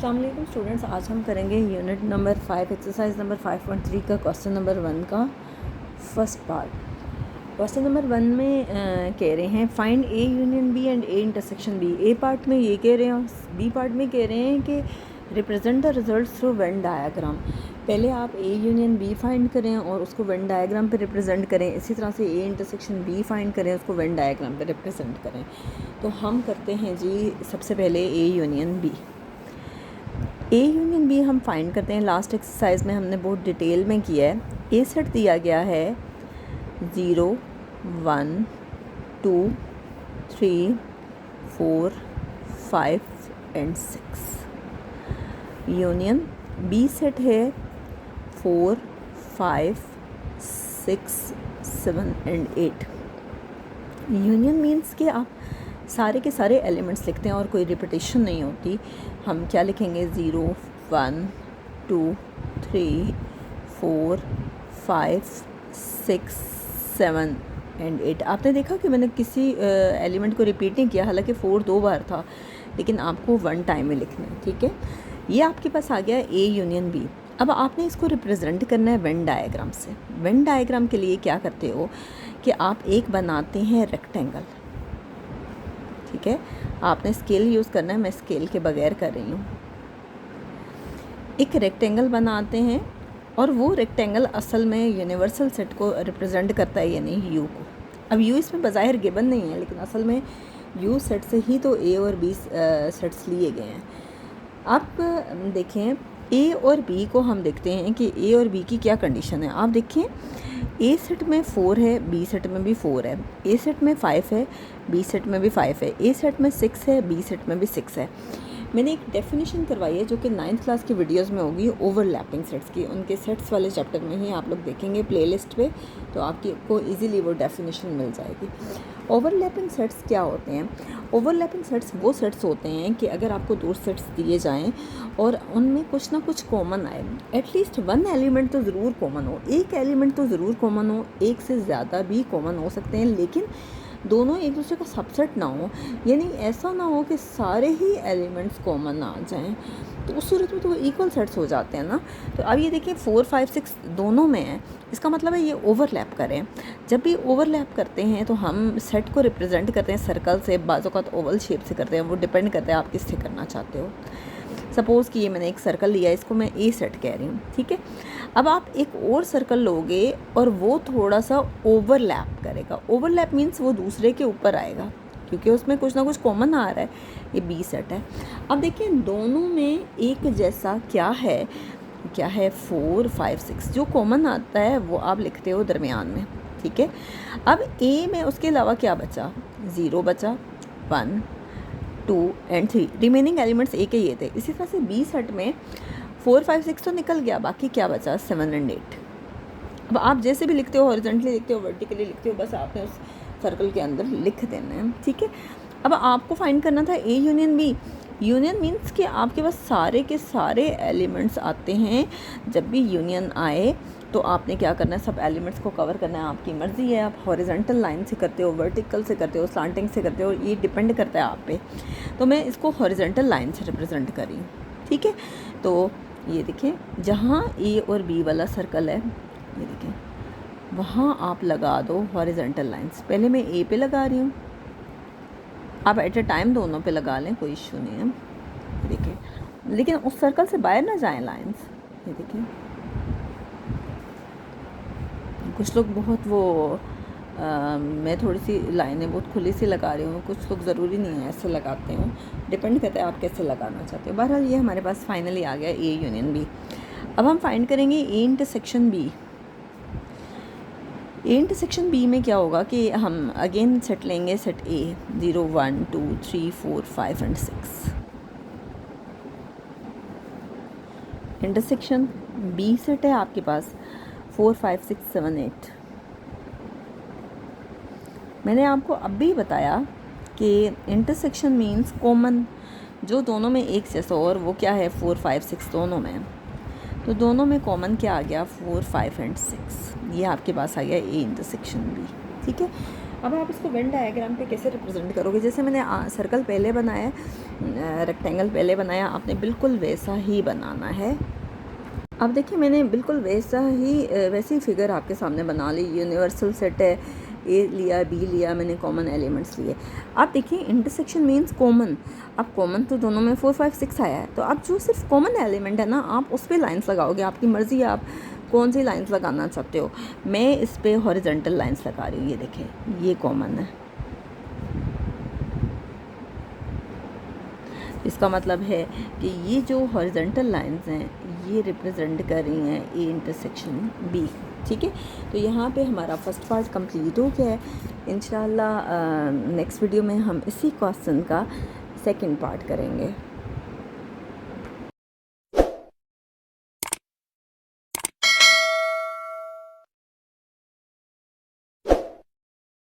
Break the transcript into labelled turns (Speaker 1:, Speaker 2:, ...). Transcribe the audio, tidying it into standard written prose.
Speaker 1: अस्सलाम वालेकुम स्टूडेंट्स, आज हम करेंगे यूनिट नंबर 5 एक्सरसाइज नंबर 5.3 का क्वेश्चन नंबर 1 का फर्स्ट पार्ट। क्वेश्चन नंबर 1 में कह रहे हैं find A union B and A intersection B. A part में ये कह रहे हैं, बी पार्ट में कह रहे हैं कि represent the results through Venn diagram. पहले आप ए यूनियन बी फाइंड करें और उसको वेन डायग्राम पे रिप्रेजेंट करें। इसी तरह से ए इंटरसेक्शन बी फाइंड करें, उसको वेन डायग्राम पे रिप्रेजेंट करें। तो हम करते हैं जी सबसे पहले A union B. A union B हम फाइंड करते हैं। लास्ट एक्सरसाइज में हमने बहुत डिटेल में किया है। ए सेट दिया गया है 0 1 2 3 4 5 एंड 6। यूनियन बी सेट है 4 5 6 7 एंड 8। यूनियन मीन्स कि आप सारे के सारे एलिमेंट्स लिखते हैं और कोई रिपीटेशन नहीं होती। हम क्या लिखेंगे 0 1 2 3 4 5 6 7 एंड 8। आपने देखा कि मैंने किसी एलिमेंट को रिपीट नहीं किया, हालांकि 4 2 बार था, लेकिन आपको 1 टाइम में लिखना है। ठीक है, ये आपके पास आ गया ए यूनियन बी। अब आपने इसको रिप्रेजेंट करना है वेन डायग्राम से। वेन डायग्राम के लिए क्या करते हो कि आप एक बनाते हैं रेक्टेंगल। ठीक है, आपने स्केल यूज़ करना है, मैं स्केल के बगैर कर रही हूँ। एक रेक्टेंगल बनाते हैं और वो रेक्टेंगल असल में यूनिवर्सल सेट को रिप्रेजेंट करता है, यानी यू को। अब यू इसमें बज़ाहिर गिवन नहीं है, लेकिन असल में यू सेट से ही तो ए और बी सेट्स लिए गए हैं। अब देखें ए और बी को हम देखते हैं कि ए और बी की क्या कंडीशन है। आप देखें ए सेट में 4 है, बी सेट में भी 4 है। ए सेट में 5 है, बी सेट में भी 5 है। ए सेट में 6 है, बी सेट में भी 6 है। मैंने एक डेफिनेशन करवाई है जो कि 9th क्लास की वीडियोस में होगी ओवरलैपिंग सेट्स की। उनके सेट्स वाले चैप्टर में ही आप लोग देखेंगे प्लेलिस्ट पे, तो आपको इजीली वो डेफिनेशन मिल जाएगी। ओवरलैपिंग सेट्स क्या होते हैं? ओवरलैपिंग सेट्स वो सेट्स होते हैं कि अगर आपको 2 सेट्स दिए जाएं और उनमें कुछ ना कुछ कॉमन आए, एटलीस्ट 1 एलिमेंट तो ज़रूर कॉमन हो, एक एलिमेंट तो ज़रूर कॉमन हो, एक से ज़्यादा भी कॉमन हो सकते हैं, लेकिन दोनों एक दूसरे का सबसेट ना हो। यानी ऐसा ना हो कि सारे ही एलिमेंट्स कॉमन आ जाएं, तो उस सूरत में तो इक्वल सेट्स हो जाते हैं ना। तो अब ये देखिए 4 5 6 दोनों में है, इसका मतलब है ये ओवरलैप करें। जब भी ओवरलैप करते हैं तो हम सेट को रिप्रेजेंट करते हैं सर्कल से, बाजू का ओवल शेप से करते हैं। वो डिपेंड करता है आप किससे करना चाहते हो। सपोज़ कि ये मैंने एक सर्कल लिया, इसको मैं ए सेट कह रही हूँ। ठीक है, अब आप एक और सर्कल लोगे और वो थोड़ा सा ओवरलैप करेगा। ओवरलैप मीन्स वो दूसरे के ऊपर आएगा, क्योंकि उसमें कुछ ना कुछ कॉमन आ रहा है। ये बी सेट है। अब देखिए दोनों में एक जैसा क्या है 4 5 6। जो कॉमन आता है वो आप लिखते हो दरमियान में। ठीक है, अब ए में उसके अलावा क्या बचा? 0 बचा, 1 2 एंड 3। रिमेनिंग एलिमेंट्स ए के ये थे। इसी तरह से बी सेट में 4 5 6 तो निकल गया, बाकी क्या बचा? 7 एंड 8। अब आप जैसे भी लिखते हो, हॉरिजॉन्टली लिखते हो, वर्टिकली लिखते हो, बस आपने उस सर्कल के अंदर लिख देना है। ठीक है, अब आपको फाइंड करना था A union B. Union means कि आपके पास सारे के सारे एलिमेंट्स आते हैं। जब भी यूनियन आए तो आपने क्या करना है? सब एलिमेंट्स को कवर करना है। आपकी मर्ज़ी है, आप हॉरिजॉन्टल लाइन से करते हो, वर्टिकल से करते हो, स्लांटिंग से करते हो, ये डिपेंड करता है आप पे। तो मैं इसको हॉरिजॉन्टल लाइन से रिप्रेजेंट कर रही हूँ। ठीक है, तो ये देखें जहाँ ए और बी वाला सर्कल है, ये देखें वहाँ आप लगा दो हॉरिजॉन्टल लाइंस। पहले मैं ए पे लगा रही हूँ, आप एट ए टाइम दोनों पे लगा लें, कोई इशू नहीं है। देखिए, लेकिन उस सर्कल से बाहर ना जाएं लाइंस। ये देखिए कुछ लोग बहुत मैं थोड़ी सी लाइनें बहुत खुली सी लगा रही हूँ, कुछ लोग ज़रूरी नहीं है ऐसे लगाते हूँ, डिपेंड करता है आप कैसे लगाना चाहते हो। बहरहाल ये हमारे पास फाइनली आ गया ए यूनियन बी। अब हम फाइंड करेंगे A intersection B. A intersection B में क्या होगा कि हम अगेन सेट लेंगे, set A 0 1 2 3 4 5 and 6। Intersection B set है आपके पास 4 5 6 7 8। मैंने आपको अब भी बताया कि इंटरसेक्शन मीन्स कॉमन, जो दोनों में एक जैसा हो, और वो क्या है 4 5 6 दोनों में। तो दोनों में कॉमन क्या आ गया? 4 5 एंड 6। ये आपके पास आ गया ए इंटरसेक्शन बी। ठीक है, अब आप इसको वेन डायग्राम पे कैसे रिप्रेजेंट करोगे? जैसे मैंने सर्कल पहले बनाया, रेक्टेंगल पहले बनाया, आपने बिल्कुल वैसा ही बनाना है। अब देखिए मैंने बिल्कुल वैसी फिगर आपके सामने बना ली। यूनिवर्सल सेट है, ए लिया, बी लिया, मैंने कॉमन एलिमेंट्स लिए। अब देखिए इंटरसेक्शन मीन्स कॉमन। अब कॉमन तो दोनों में 4 5 6 आया है, तो अब जो सिर्फ कॉमन एलिमेंट है ना, आप उस पर लाइन्स लगाओगे। आपकी मर्ज़ी है आप कौन सी लाइन्स लगाना चाहते हो। मैं इस पर हॉरिजॉन्टल लाइन्स लगा रही हूँ। ये देखें, ये कॉमन है। इसका मतलब है कि ये जो हॉरिजॉन्टल लाइंस हैं ये रिप्रेजेंट कर रही हैं ए इंटरसेक्शन बी। ठीक है, तो यहाँ पे हमारा फर्स्ट पार्ट कंप्लीट हो गया है। इंशाल्लाह नेक्स्ट वीडियो में हम इसी क्वेश्चन का सेकंड पार्ट करेंगे।